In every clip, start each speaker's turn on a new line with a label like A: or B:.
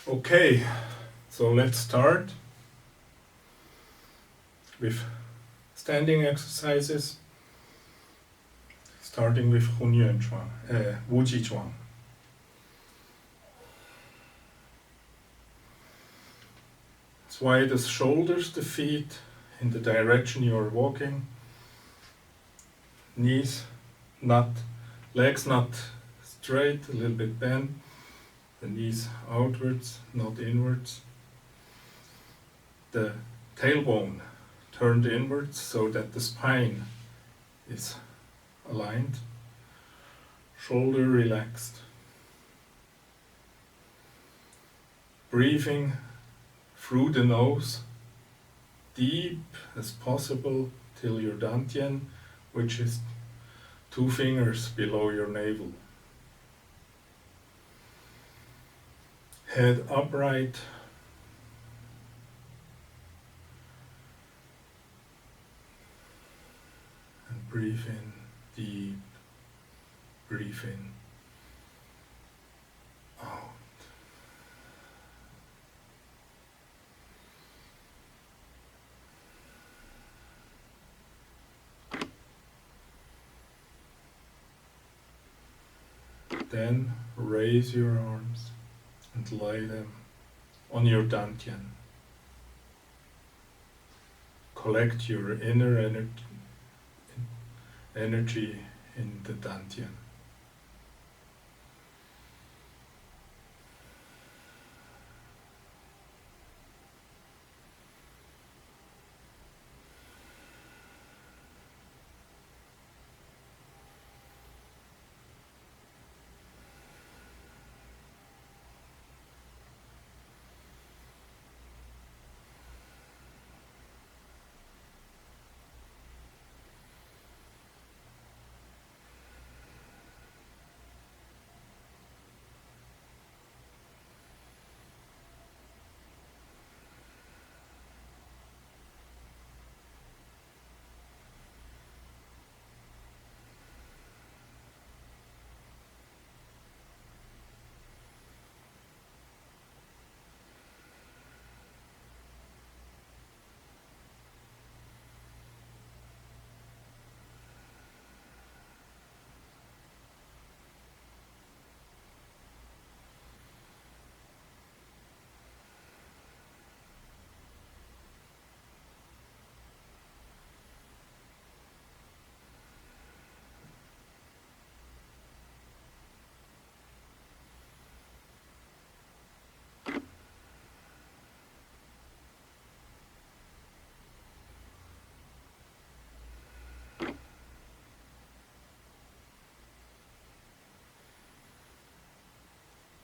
A: Okay, so let's start with standing exercises, starting with Hunyuan Chuang, Wuji Chuang. Sway the shoulders, the feet in the direction you are walking, knees not, legs not straight, a little bit bent, the knees outwards, not inwards. The tailbone turned inwards so that the spine is aligned, shoulder relaxed. Breathing through the nose, deep as possible till your dantian, which is 2 fingers below your navel. Head upright. And breathe in deep, breathe in, out. Then raise your arms and lay them on your dantian. Collect your inner energy in the dantian.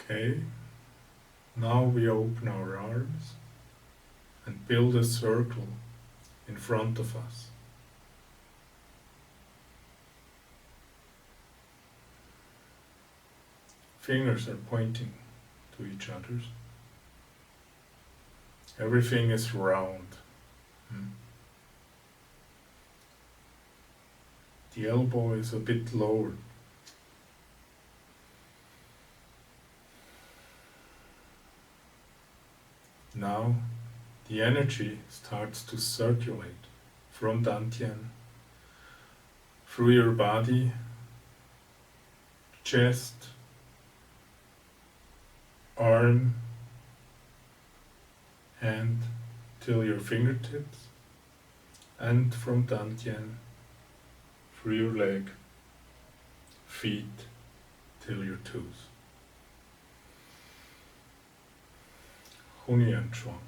A: Okay, now we open our arms and build a circle in front of us. Fingers are pointing to each other. Everything is round. The elbow is a bit lower. Now the energy starts to circulate from dantian through your body, chest, arm, hand till your fingertips, and from dantian through your leg, feet till your toes. Hunyuan Chuang.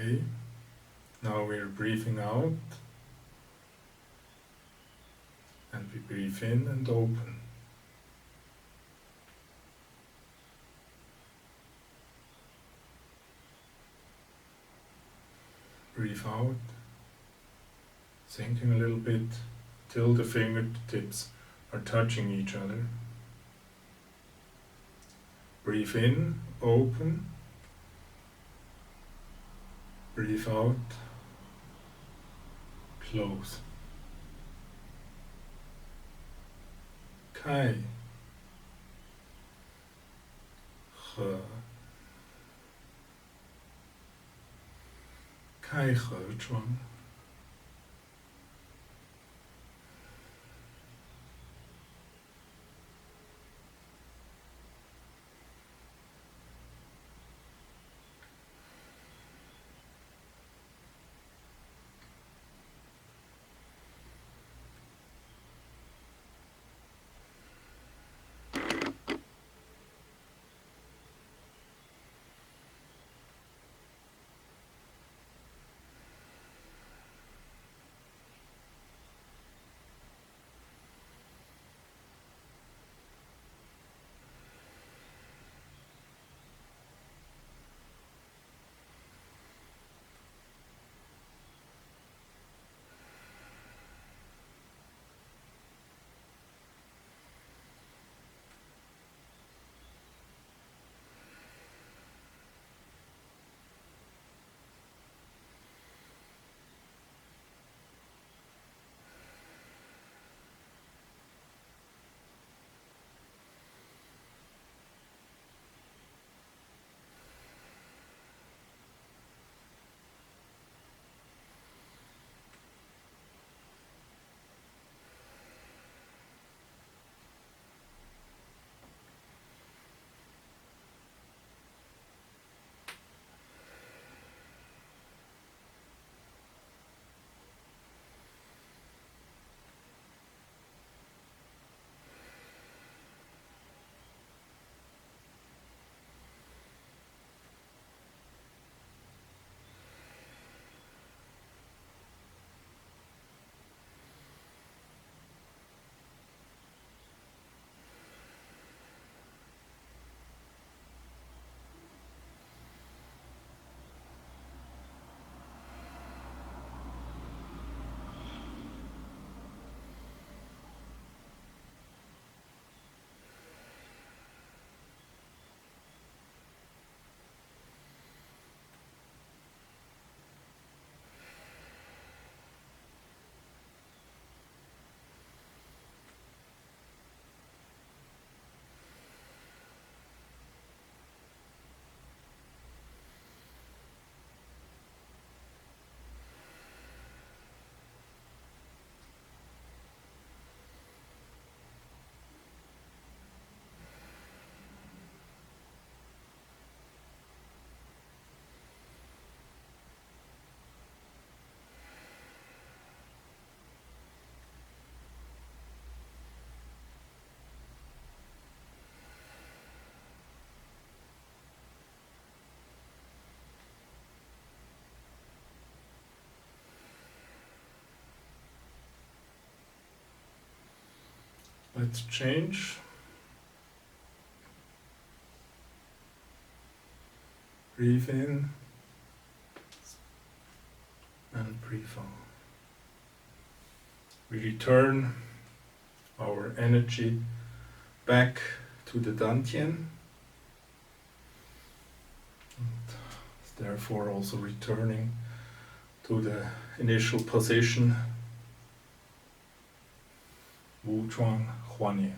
A: Okay, now we're breathing out, and we breathe in and open. Breathe out, sinking a little bit till the fingertips are touching each other. Breathe in, open. Breathe out, close. Kai, He, Kai He Chuang. Let's change. Breathe in and breathe out. We return our energy back to the Dantian, and therefore also returning to the initial position, Wu Chuang Huan Yin.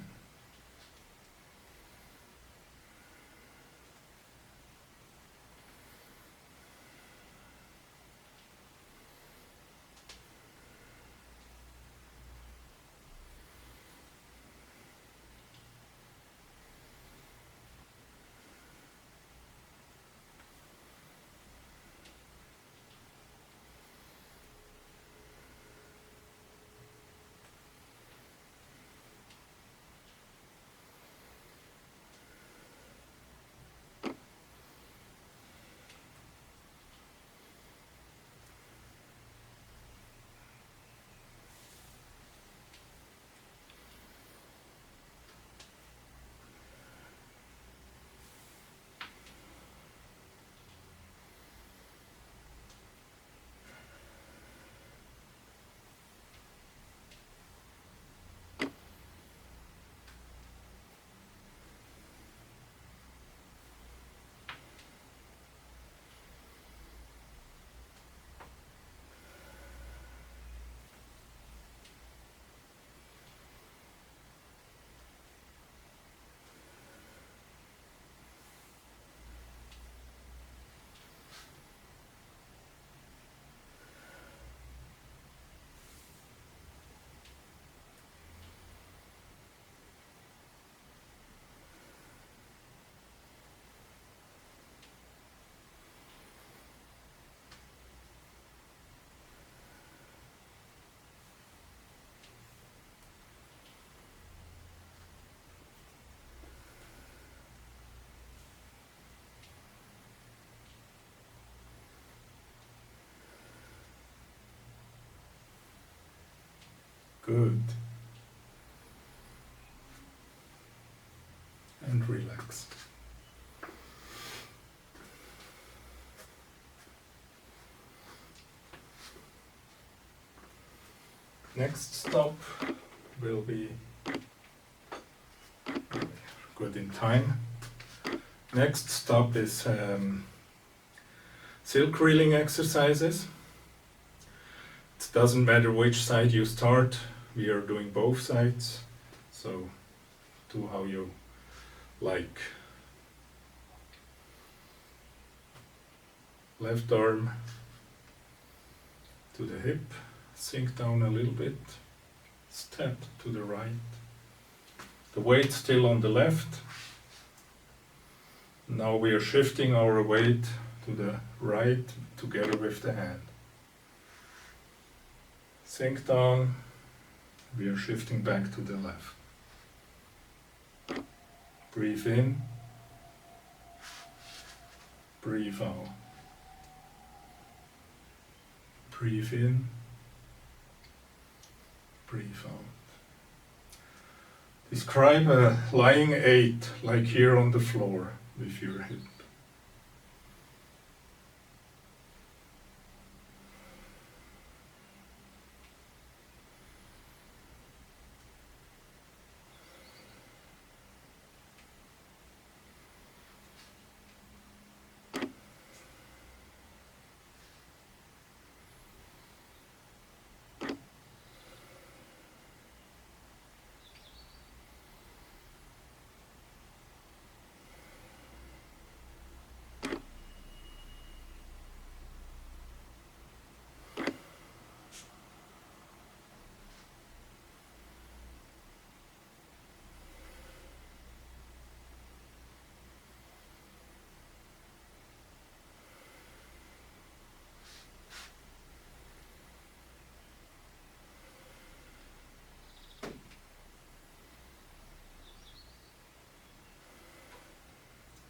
A: Good. And relax. Next stop will be good in time. Next stop is silk reeling exercises. It doesn't matter which side you start, we are doing both sides, so do how you like. Left arm to the hip, sink down a little bit, step to the right. The weight still on the left. Now we are shifting our weight to the right together with the hand. Sink down, we are shifting back to the left. Breathe in, breathe out. Breathe in, breathe out. Describe a lying 8, like here on the floor with your hip.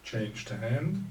A: Change the hand.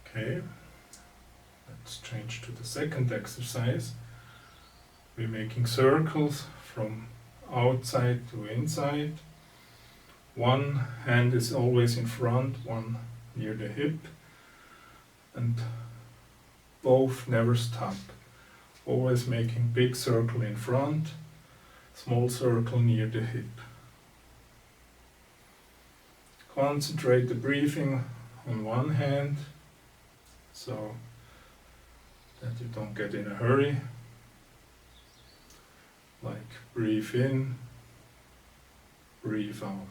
A: Okay, let's change to the second exercise. We're making circles from outside to inside. One hand is always in front, one near the hip, and both never stop. Always making big circle in front, small circle near the hip. Concentrate the breathing on one hand, so that you don't get in a hurry. Like breathe in, breathe out.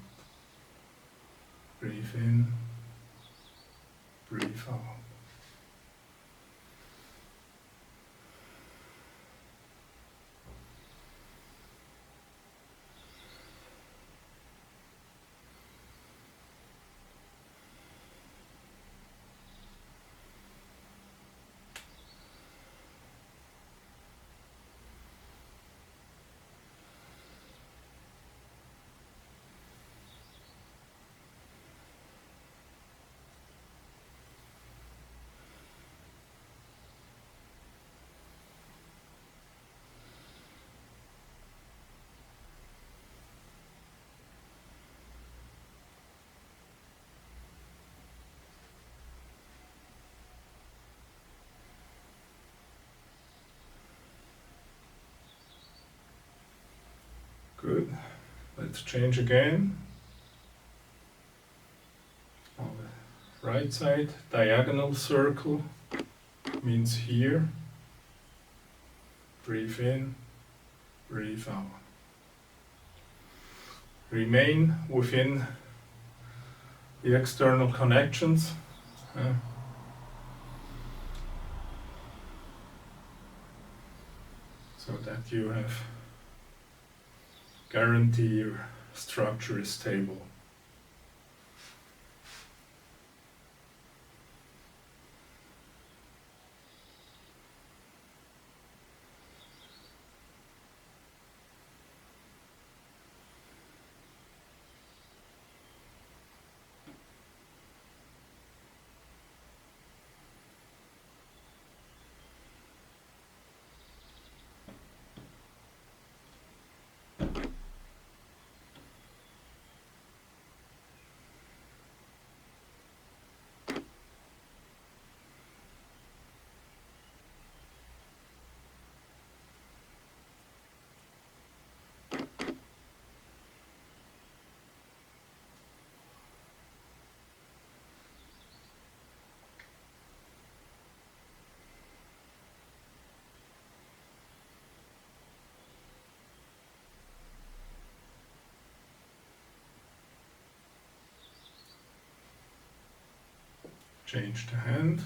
A: Breathe in, breathe out. let's change again. On the right side, diagonal circle means here. Breathe in, breathe out. Remain within the external connections. So that you have guarantee your structure is stable. Change the hand.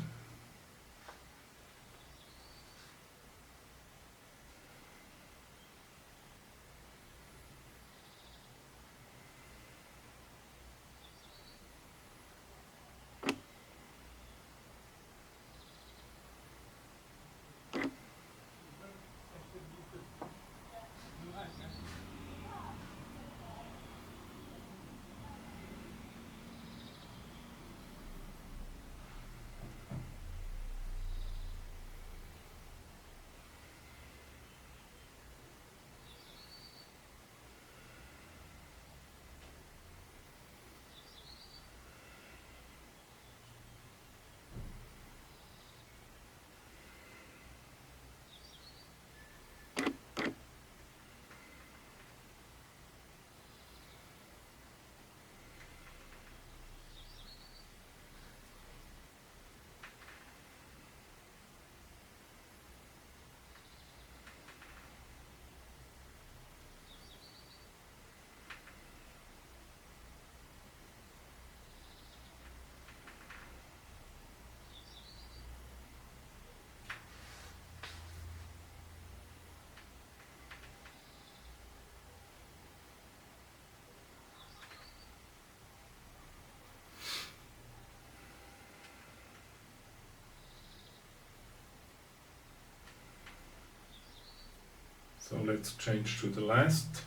A: So let's change to the last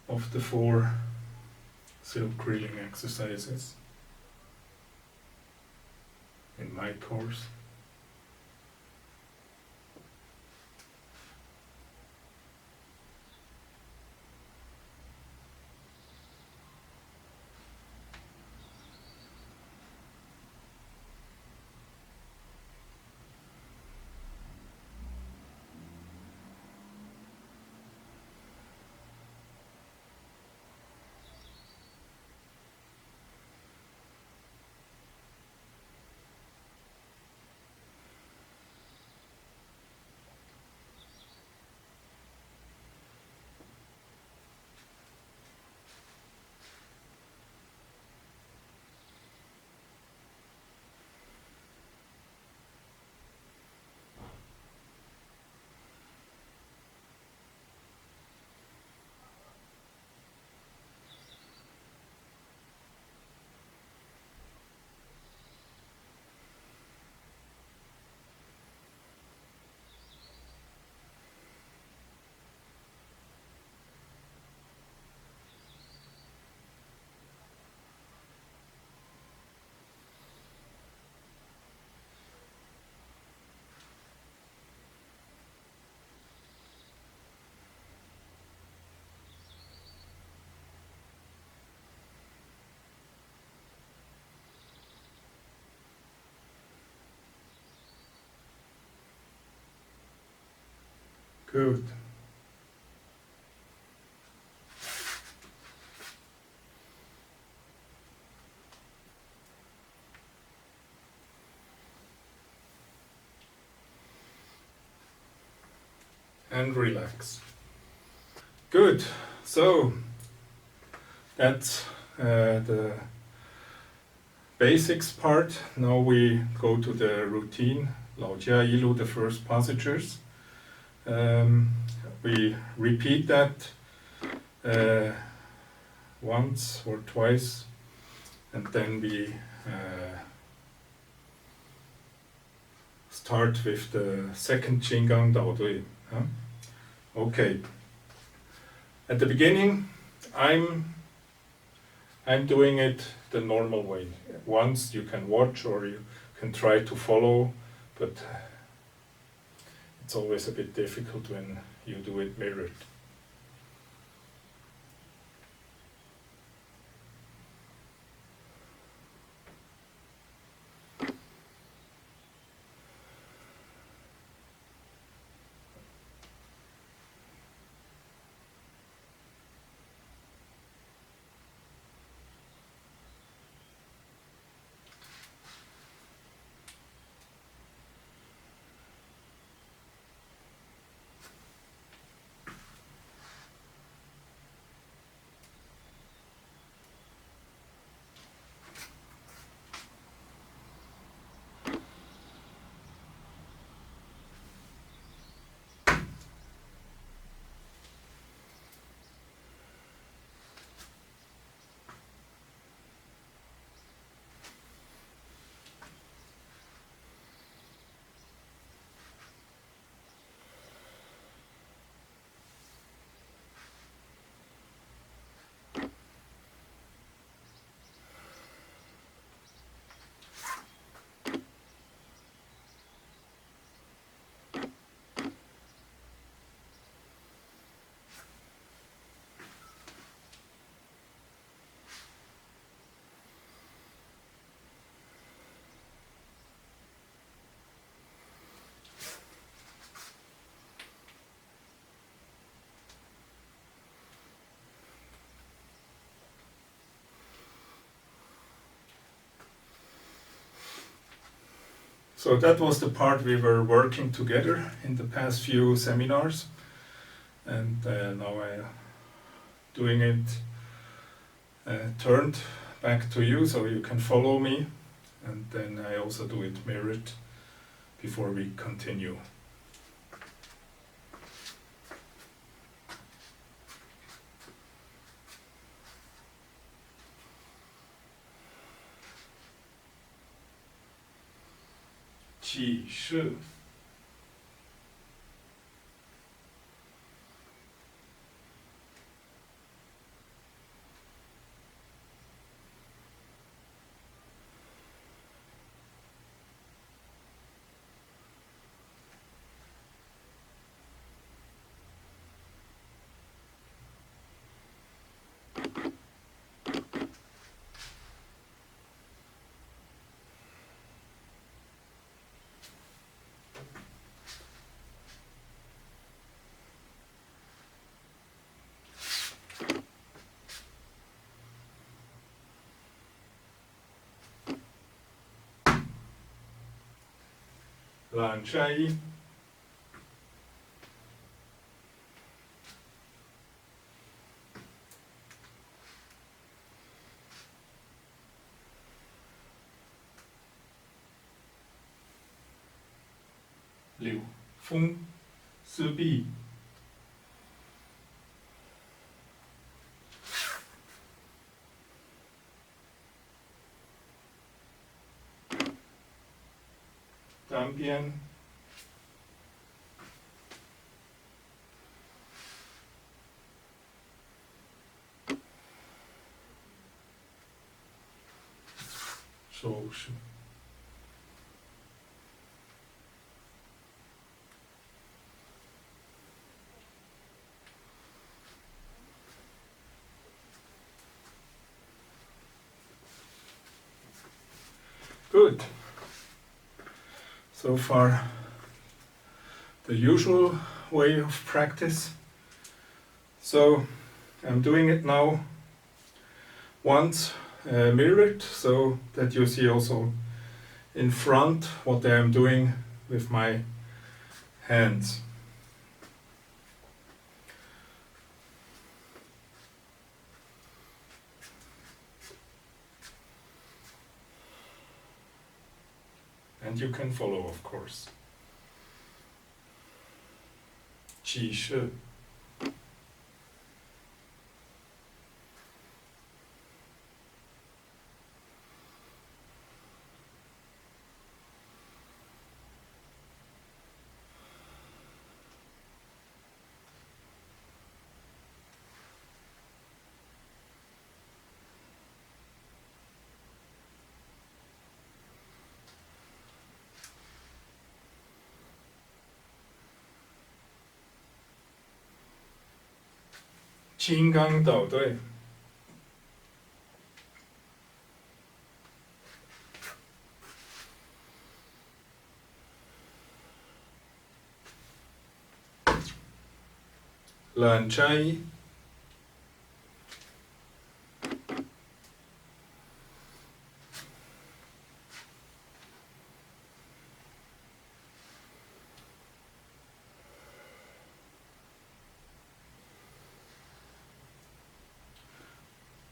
A: of the 4 silk reeling exercises in my course. Good. and relax. Good. So that's the basics part. Now we go to the routine. Lao Jia Yilu, the first passages. We repeat that once or twice, and then we start with the second Qinggang Dao Dui. Huh? Okay. At the beginning, I'm doing it the normal way. Once you can watch or you can try to follow, but it's always a bit difficult when you do it mirrored. So that was the part we were working together in the past few seminars, and now I'm doing it turned back to you so you can follow me, and then I also do it mirrored before we continue. Qi Shi. Lan Chai. Liu Feng Si Bi. Dan Bian. Shou Shi. Good. So far, the usual way of practice. So I'm doing it now once mirrored, so that you see also in front what I am doing with my hands. and you can follow, of course. 起势 金刚岛队 làn cháy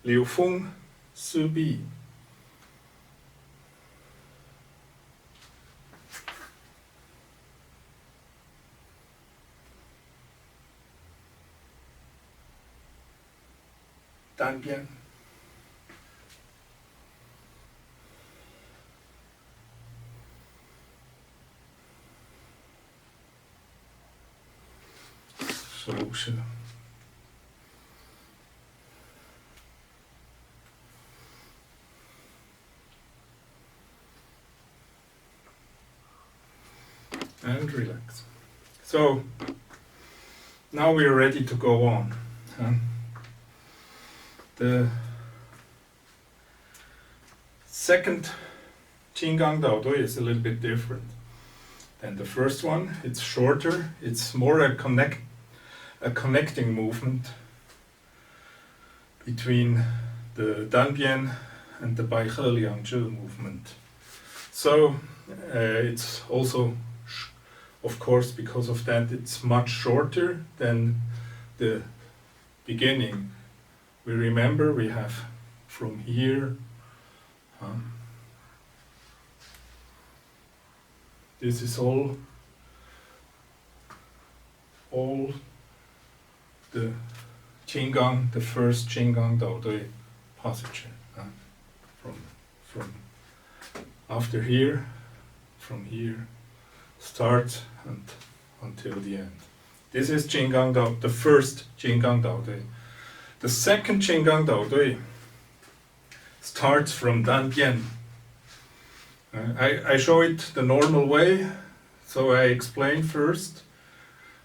A: 流风四壁 单边 手势 and relax. So now we are ready to go on. The second Qinggang Dao Dui is a little bit different than the first one. It's shorter, it's more a connecting movement between the Danbian and the Bai He Liang Zhi movement. So it's also, of course, because of that, it's much shorter than the beginning. We remember we have from here, this is all the Qinggang, the first Qinggang Dao Dui passage. From after here, from here, start and until the end. This is Qinggang Dao, the first Qinggang Dao Dui. The second Qinggang Dao Dui starts from Danbian. I show it the normal way, so I explain first,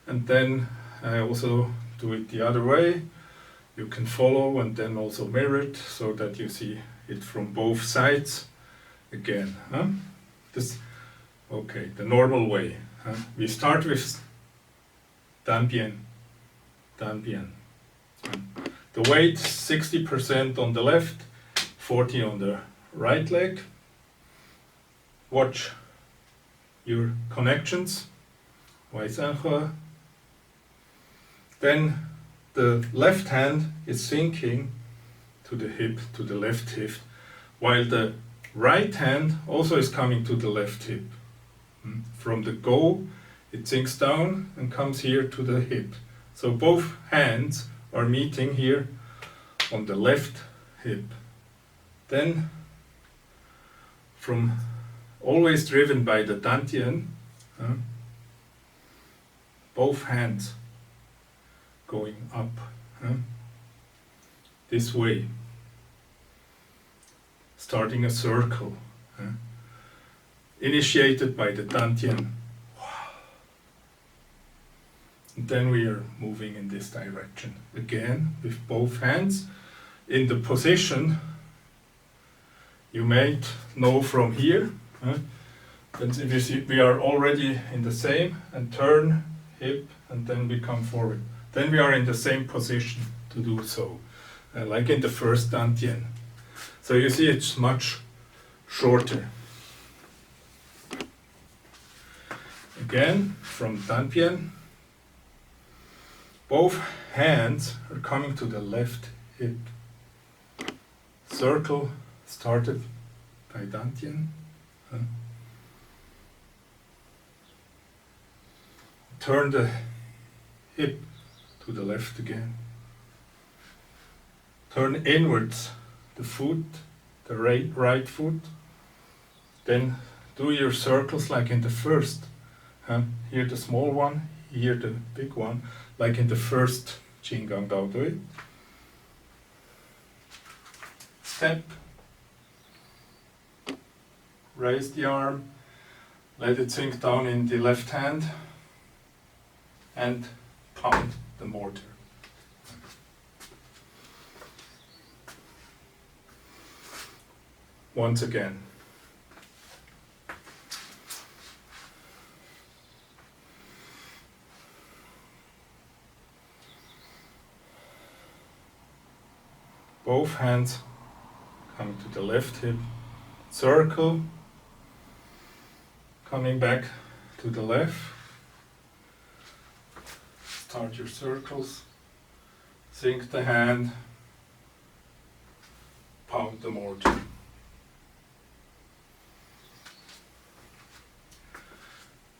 A: and then I also do it the other way. You can follow and then also mirror it, so that you see it from both sides again. Okay, the normal way. We start with Danbian. The weight 60% on the left, 40 on the right leg. Watch your connections. Then the left hand is sinking to the hip, to the left hip, while the right hand also is coming to the left hip. From the go, it sinks down and comes here to the hip. So both hands are meeting here on the left hip. Then, from always driven by the Dantian, both hands going up this way, starting a circle, initiated by the Dantian. And then we are moving in this direction again with both hands in the position you might know from here. But if you see, we are already in the same, and turn, hip, and then we come forward. Then we are in the same position to do so, like in the first Dantian. So you see it's much shorter. Again, from Dantian, both hands are coming to the left hip. Circle started by Dantian. turn the hip to the left again. Turn inwards the foot, the right foot. Then do your circles like in the first. Here the small one, here the big one, like in the first Jing Gang Dao Dui. Step. Raise the arm. Let it sink down in the left hand. And pound the mortar. Once again. Both hands coming to the left hip, circle, coming back to the left. Start your circles, sink the hand, pound the mortar.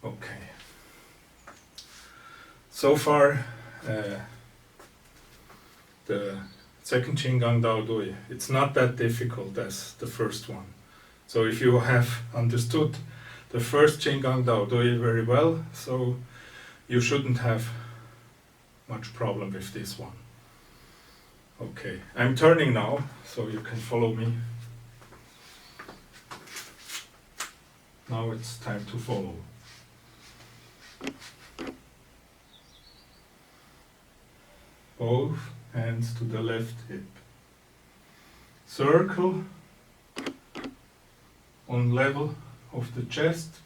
A: Okay. So far, the second Jing Gang Dao Dui, it's not that difficult as the first one. So if you have understood the first Jing Gang Dao Dui very well, so you shouldn't have much problem with this one. Okay, I'm turning now, so you can follow me. Now it's time to follow. Both hands to the left hip. Circle on level of the chest.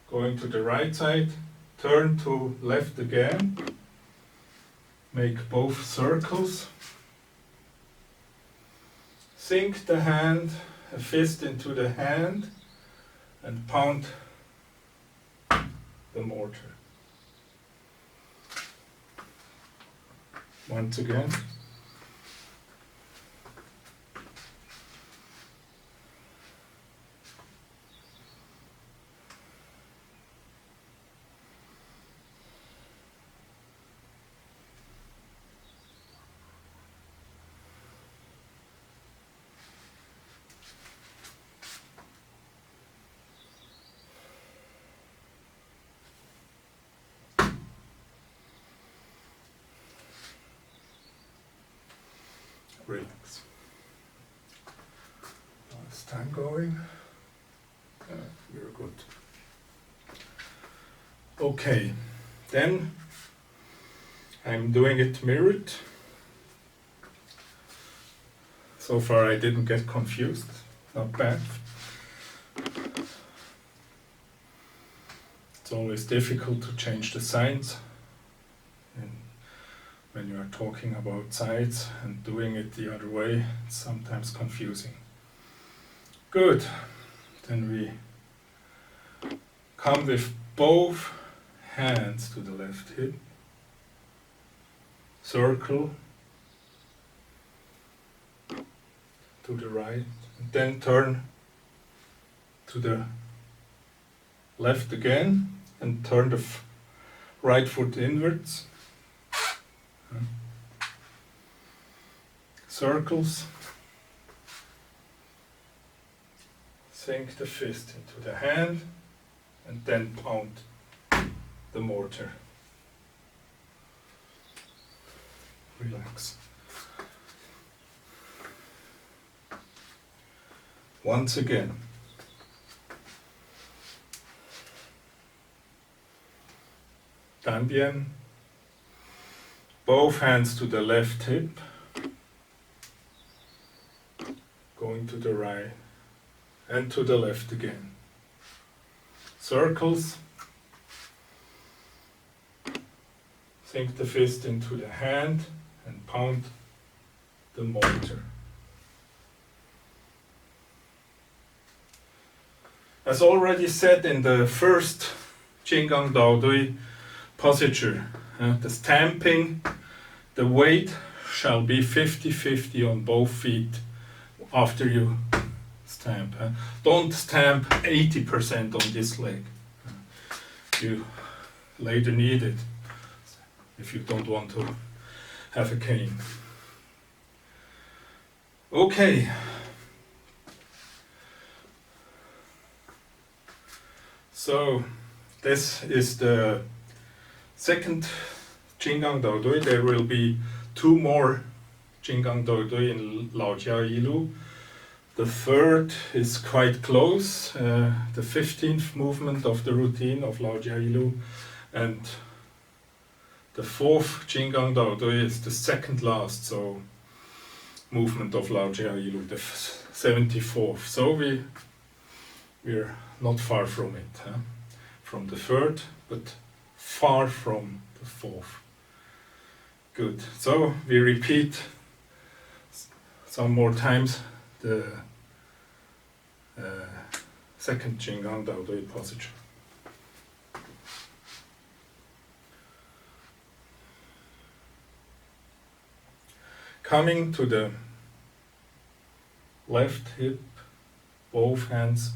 A: Going to the right side. Turn to left again. Make both circles. Sink the hand, a fist into the hand, and pound the mortar. Once again. Relax. Now it's time going. We're good. Okay, then I'm doing it mirrored. So far I didn't get confused, not bad. It's always difficult to change the signs when you are talking about sides and doing it the other way. It's sometimes confusing. Good. Then we come with both hands to the left hip. Circle to the right. And then turn to the left again and turn the right foot inwards. Circles. Sink the fist into the hand and then pound the mortar. Relax. Once again. Dan bien. Both hands to the left hip. Going to the right and to the left again. Circles. Sink the fist into the hand and pound the mortar. As already said in the first Jing Gang Dao Dui posture, the stamping, the weight shall be 50-50 on both feet after you stamp. Don't stamp 80% on this leg. You later needed if you don't want to have a cane. Okay. So this is the second Jinggang Daodui. There will be 2 more Jinggang Daodui in Laojia Yilu. The third is quite close, the 15th movement of the routine of Laojia Yilu, and the 4th Jinggang Daodui is the second last movement of Laojia Yilu, the 74th. So we're not far from it, from the third, but far from the 4th. Good. So we repeat some more times the second Jinggang Daodui passage. Coming to the left hip, both hands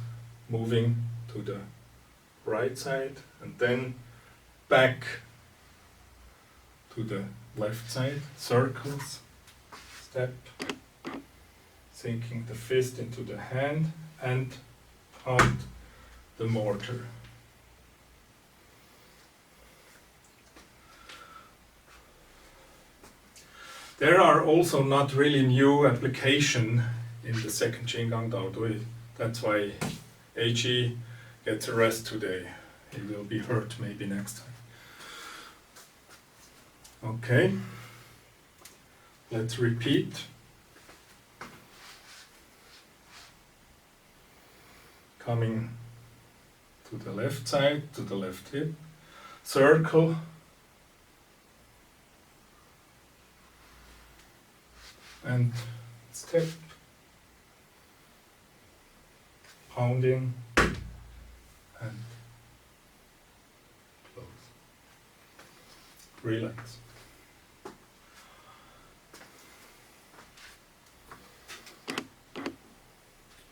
A: moving to the right side, and then back to the left side, circles, step, sinking the fist into the hand and out the mortar. There are also not really new application in the second Jinggang Daodui. That's why AG gets a rest today. He will be hurt maybe next time. Okay, let's repeat. Coming to the left side, to the left hip, circle, and step, pounding, and close. Relax.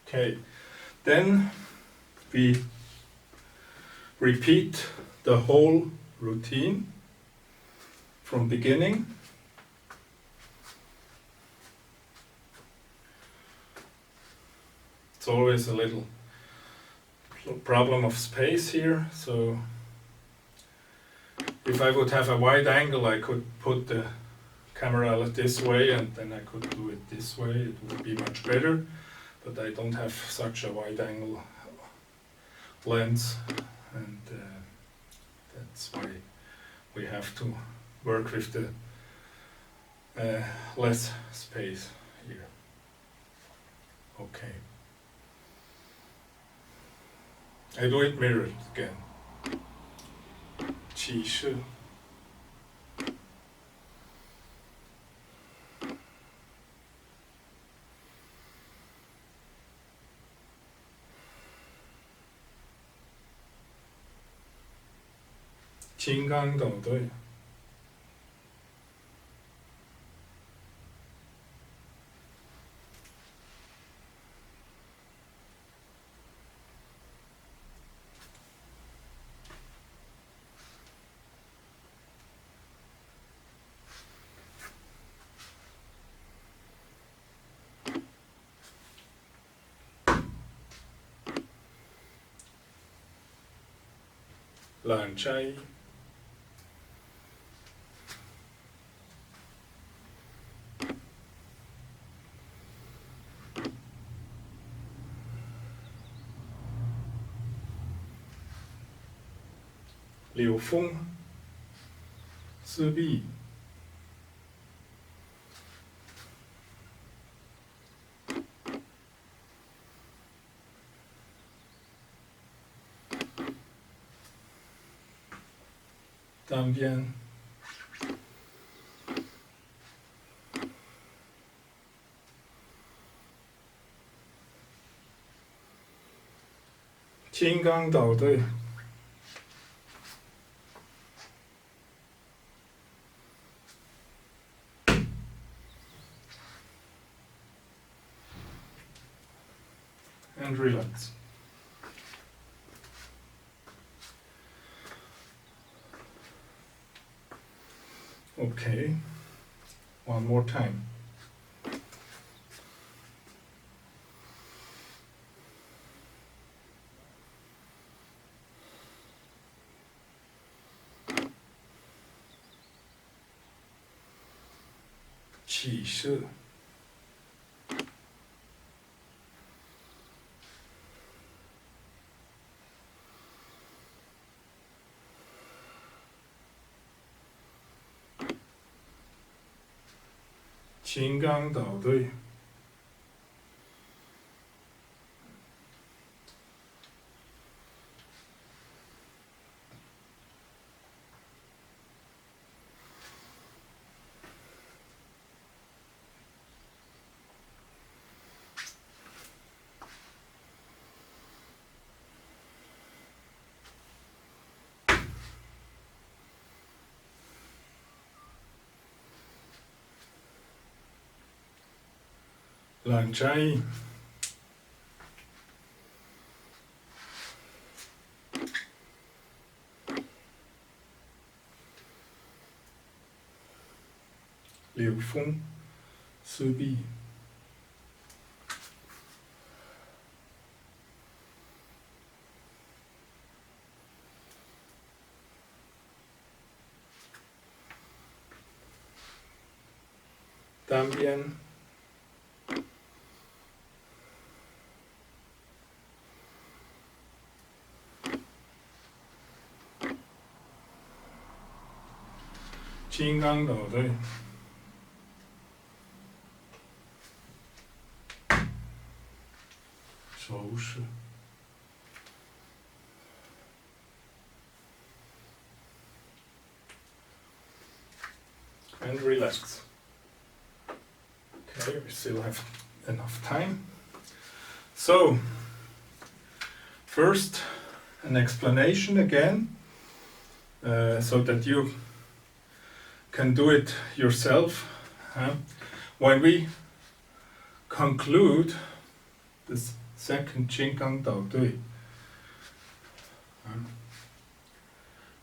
A: Okay, then we repeat the whole routine from beginning. It's always a little problem of space here, so if I would have a wide angle, I could put the camera this way and then I could do it this way. It would be much better, but I don't have such a wide angle lens, and that's why we have to work with the less space here. Okay. I do it mirrored again. Qi Shi. Jinggang Daodui. Lan Chai. Liu Feng. Si Bi. Dan Bian. Jinggang Daodui. And relax. Okay, one more time. Qi shi. Qin gang dao dui. Lan Chai. Liu Feng, Su Bi. También. Qin gang dao dui. Shou shi. And relax. Okay, we still have enough time. So, first an explanation again, so that you can do it yourself. When we conclude this second Qinggang Dao Dui,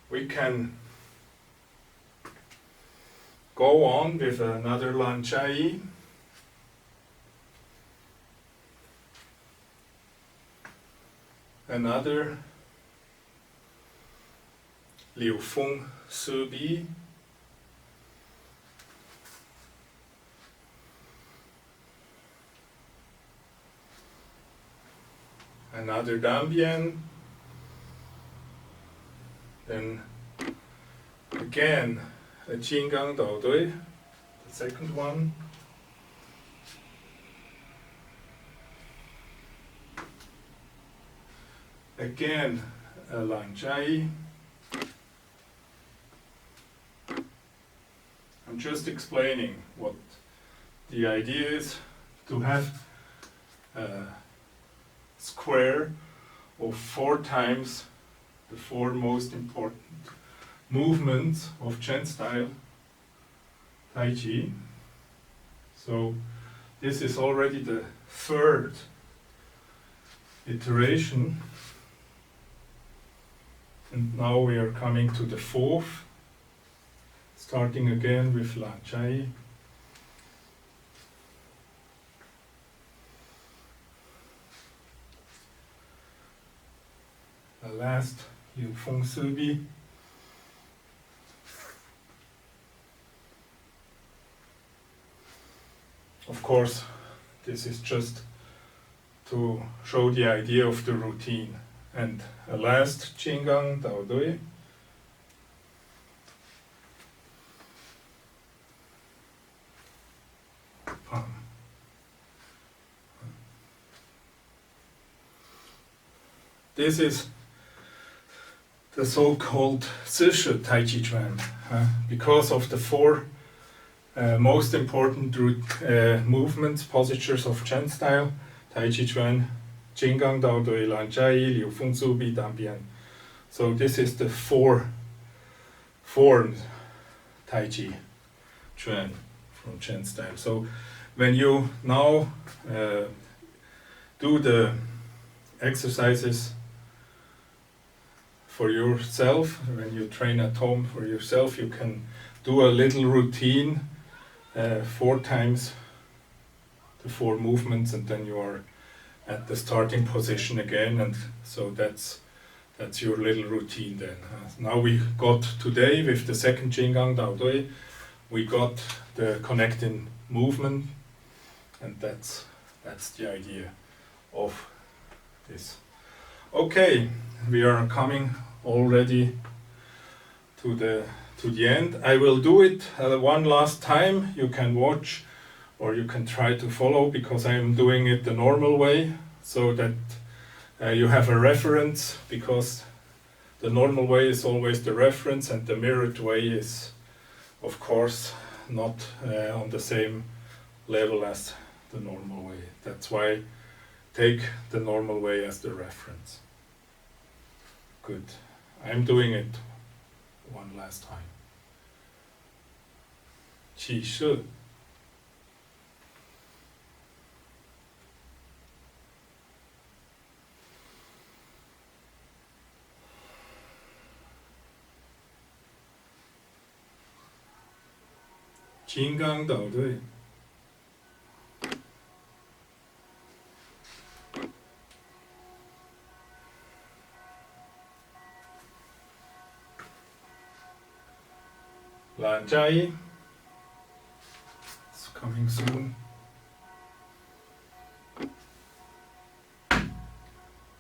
A: we can go on with another Lan Chai, another Liu Feng Su Bi, another Dambian, then again a Qinggang Dao Dui, the second one, again a Lan Chai. I'm just explaining what the idea is, to have a square of 4 times the 4 most important movements of Chen style Tai Chi. So this is already the 3rd iteration, and now we are coming to the 4th, starting again with Lan Chai. The last Liu Feng Su Bi. Of course, this is just to show the idea of the routine. And a last Qinggang Dao Dui. This is the so-called Zhishi Tai Chi Chuan, because of the 4 most important movements, postures of Chen style, Tai Chi Chuan, Qinggang Dao Dui, Lan Chai, Liu Feng Su Bi, Dambian. So this is the 4 forms Tai Chi Chuan from Chen style. So when you now do the exercises for yourself, when you train at home for yourself, you can do a little routine, 4 times the 4 movements, and then you are at the starting position again, and so that's your little routine then. Now we got today with the second Jinggang Dao Dui, we got the connecting movement, and that's the idea of this. Okay, we are coming already to the end. I will do it one last time. You can watch or you can try to follow, because I am doing it the normal way, so that you have a reference, because the normal way is always the reference, and the mirrored way is, of course, not on the same level as the normal way. That's why take the normal way as the reference. Good. I'm doing it one last time. 起势 金刚岛队 Lan Jai, it's coming soon.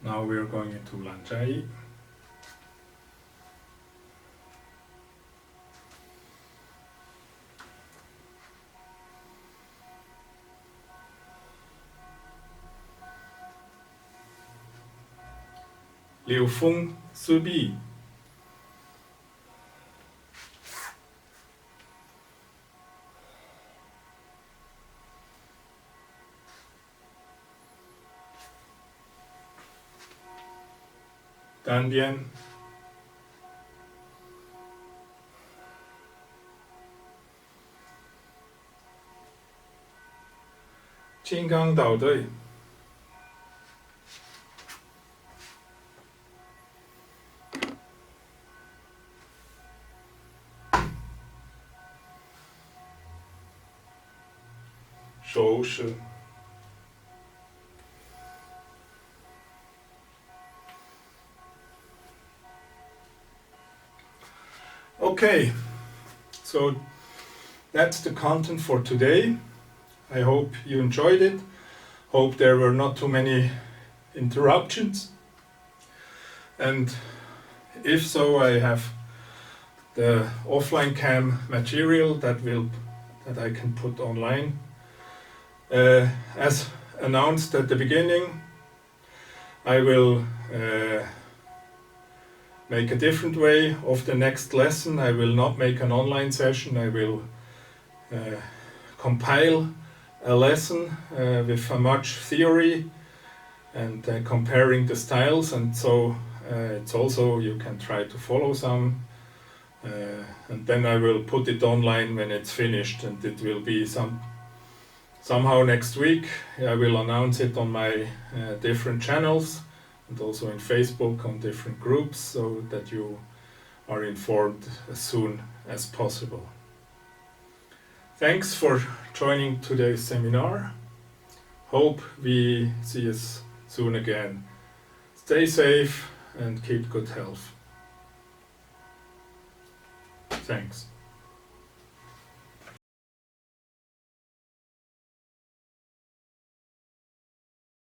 A: Now we are going into Lan Jai. Liu Feng Si Bi. Dan Bian. Jinggang Dao Dui. 手势 Okay, so that's the content for today. I hope you enjoyed it. Hope there were not too many interruptions. And if so, I have the offline cam material that I can put online. As announced at the beginning, I will make a different way of the next lesson. I will not make an online session. I will compile a lesson with much theory and comparing the styles, and so it's also you can try to follow some, and then I will put it online when it's finished, and it will be somehow next week. I will announce it on my different channels and also in Facebook on different groups, so that you are informed as soon as possible. Thanks for joining today's seminar. Hope we see us soon again. Stay safe and keep good health. Thanks.